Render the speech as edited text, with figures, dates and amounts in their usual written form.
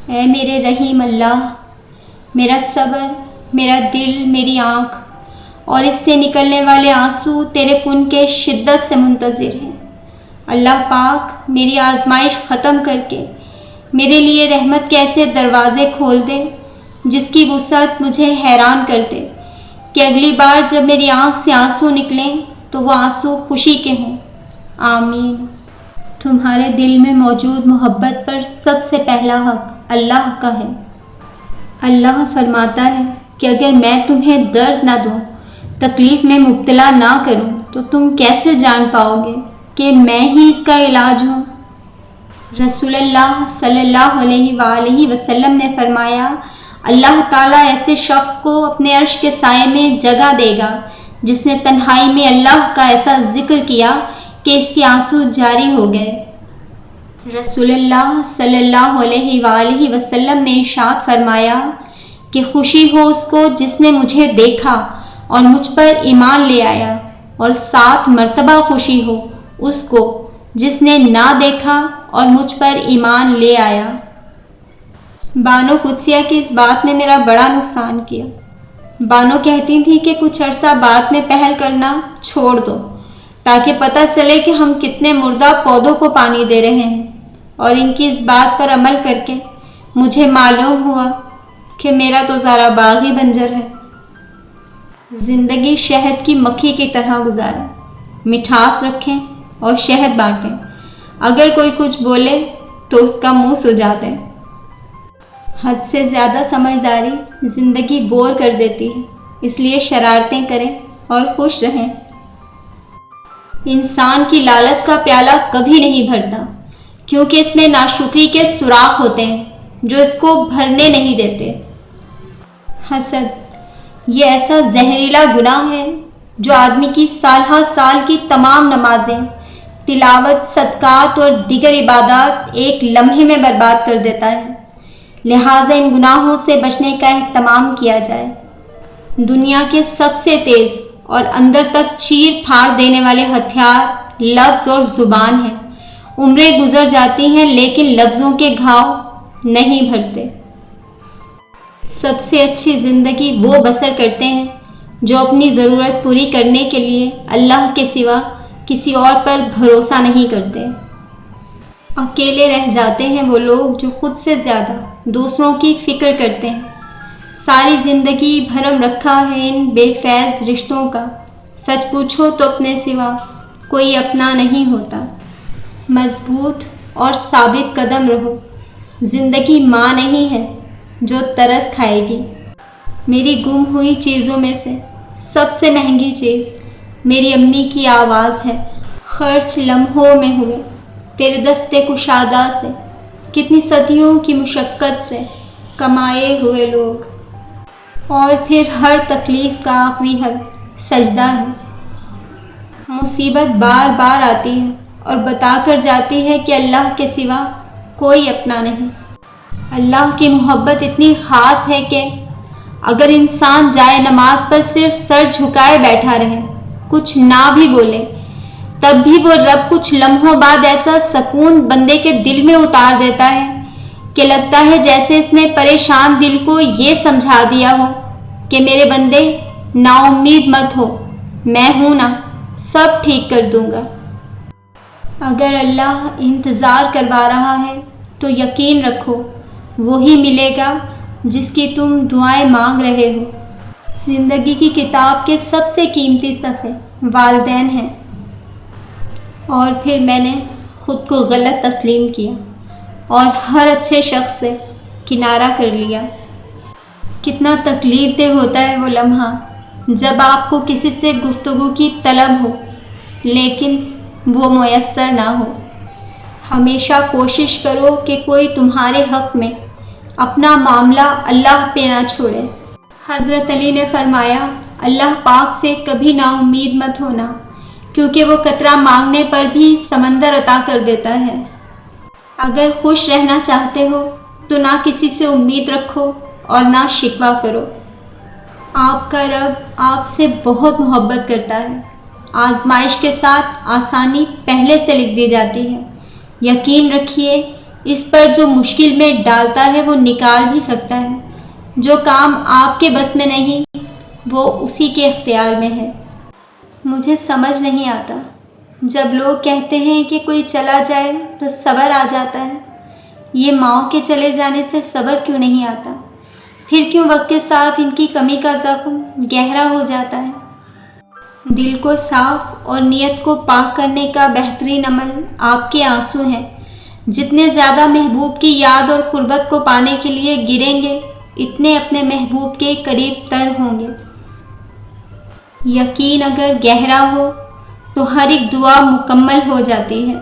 اے میرے رحیم اللہ، میرا صبر، میرا دل، میری آنکھ اور اس سے نکلنے والے آنسو تیرے کن کے شدت سے منتظر ہیں۔ اللہ پاک میری آزمائش ختم کر کے میرے لیے رحمت کے ایسے دروازے کھول دے جس کی وسعت مجھے حیران کر دے کہ اگلی بار جب میری آنکھ سے آنسو نکلیں تو وہ آنسو خوشی کے ہوں۔ آمین۔ تمہارے دل میں موجود محبت پر سب سے پہلا حق اللہ کا ہے۔ اللہ فرماتا ہے کہ اگر میں تمہیں درد نہ دوں، تکلیف میں مبتلا نہ کروں تو تم کیسے جان پاؤ گے کہ میں ہی اس کا علاج ہوں۔ رسول اللہ صلی اللہ علیہ وآلہ وسلم نے فرمایا، اللہ تعالیٰ ایسے شخص کو اپنے عرش کے سائے میں جگہ دے گا جس نے تنہائی میں اللہ کا ایسا ذکر کیا کہ اس کے آنسو جاری ہو گئے۔ رسول اللہ صلی اللہ علیہ وآلہ وسلم نے ارشاد فرمایا کہ خوشی ہو اس کو جس نے مجھے دیکھا اور مجھ پر ایمان لے آیا، اور 7 مرتبہ خوشی ہو اس کو جس نے نہ دیکھا اور مجھ پر ایمان لے آیا۔ بانو قدسیہ کی اس بات نے میرا بڑا نقصان کیا۔ بانو کہتی تھی کہ کچھ عرصہ بات میں پہل کرنا چھوڑ دو تاکہ پتہ چلے کہ ہم کتنے مردہ پودوں کو پانی دے رہے ہیں، اور ان کی اس بات پر عمل کر کے مجھے معلوم ہوا کہ میرا تو ذرا باغ ہی بنجر ہے۔ زندگی شہد کی مکھی کی طرح گزاریں، مٹھاس رکھیں اور شہد بانٹیں۔ اگر کوئی کچھ بولے تو اس کا منہ سجا دیں۔ حد سے زیادہ سمجھداری زندگی بور کر دیتی ہے، اس لیے شرارتیں کریں اور خوش رہیں۔ انسان کی لالچ کا پیالہ کبھی نہیں بھرتا، کیونکہ اس میں ناشکری کے سوراخ ہوتے ہیں جو اس کو بھرنے نہیں دیتے۔ حسد یہ ایسا زہریلا گناہ ہے جو آدمی کی سالہ سال کی تمام نمازیں، تلاوت، صدقات اور دیگر عبادات ایک لمحے میں برباد کر دیتا ہے۔ لہٰذا ان گناہوں سے بچنے کا اہتمام کیا جائے۔ دنیا کے سب سے تیز اور اندر تک چیر پھاڑ دینے والے ہتھیار لفظ اور زبان ہیں۔ عمریں گزر جاتی ہیں لیکن لفظوں کے گھاؤ نہیں بھرتے۔ سب سے اچھی زندگی وہ بسر کرتے ہیں جو اپنی ضرورت پوری کرنے کے لیے اللہ کے سوا کسی اور پر بھروسہ نہیں کرتے۔ اکیلے رہ جاتے ہیں وہ لوگ جو خود سے زیادہ دوسروں کی فکر کرتے ہیں۔ ساری زندگی بھرم رکھا ہے ان بے فیض رشتوں کا، سچ پوچھو تو اپنے سوا کوئی اپنا نہیں ہوتا۔ مضبوط اور ثابت قدم رہو، زندگی ماں نہیں ہے جو ترس کھائے گی۔ میری گم ہوئی چیزوں میں سے سب سے مہنگی چیز میری امی کی آواز ہے۔ خرچ لمحوں میں ہوئے تیرے دستے کشادہ سے، کتنی صدیوں کی مشقت سے کمائے ہوئے لوگ، اور پھر ہر تکلیف کا آخری حل سجدہ ہے۔ مصیبت بار بار آتی ہے اور بتا کر جاتی ہے کہ اللہ کے سوا کوئی اپنا نہیں۔ اللہ کی محبت اتنی خاص ہے کہ اگر انسان جائے نماز پر صرف سر جھکائے بیٹھا رہے، کچھ نہ بھی بولے، تب بھی وہ رب کچھ لمحوں بعد ایسا سکون بندے کے دل میں اتار دیتا ہے کہ لگتا ہے جیسے اس نے پریشان دل کو یہ سمجھا دیا ہو کہ میرے بندے نا امید مت ہو، میں ہوں نا، سب ٹھیک کر دوں گا۔ اگر اللہ انتظار کروا رہا ہے تو یقین رکھو وہی ملے گا جس کی تم دعائیں مانگ رہے ہو۔ زندگی کی کتاب کے سب سے قیمتی صفحے والدین ہیں، اور پھر میں نے خود کو غلط تسلیم کیا اور ہر اچھے شخص سے کنارہ کر لیا۔ کتنا تکلیف دہ ہوتا ہے وہ لمحہ جب آپ کو کسی سے گفتگو کی طلب ہو لیکن وہ میسر نہ ہو۔ ہمیشہ کوشش کرو کہ کوئی تمہارے حق میں اپنا معاملہ اللہ پہ نہ چھوڑے۔ حضرت علی نے فرمایا، اللہ پاک سے کبھی نا امید مت ہونا، کیونکہ وہ قطرہ مانگنے پر بھی سمندر عطا کر دیتا ہے۔ اگر خوش رہنا چاہتے ہو تو نہ کسی سے امید رکھو اور نہ شکوہ کرو۔ آپ کا رب آپ سے بہت محبت کرتا ہے۔ آزمائش کے ساتھ آسانی پہلے سے لکھ دی جاتی ہے۔ یقین رکھیے اس پر جو مشکل میں ڈالتا ہے وہ نکال بھی سکتا ہے۔ جو کام آپ کے بس میں نہیں وہ اسی کے اختیار میں ہے۔ مجھے سمجھ نہیں آتا جب لوگ کہتے ہیں کہ کوئی چلا جائے تو صبر آ جاتا ہے، یہ ماؤں کے چلے جانے سے صبر کیوں نہیں آتا؟ پھر کیوں وقت کے ساتھ ان کی کمی کا زخم گہرا ہو جاتا ہے؟ دل کو صاف اور نیت کو پاک کرنے کا بہترین عمل آپ کے آنسو ہیں۔ جتنے زیادہ محبوب کی یاد اور قربت کو پانے کے لیے گریں گے، اتنے اپنے محبوب کے قریب تر ہوں گے۔ یقین اگر گہرا ہو تو ہر ایک دعا مکمل ہو جاتی ہے۔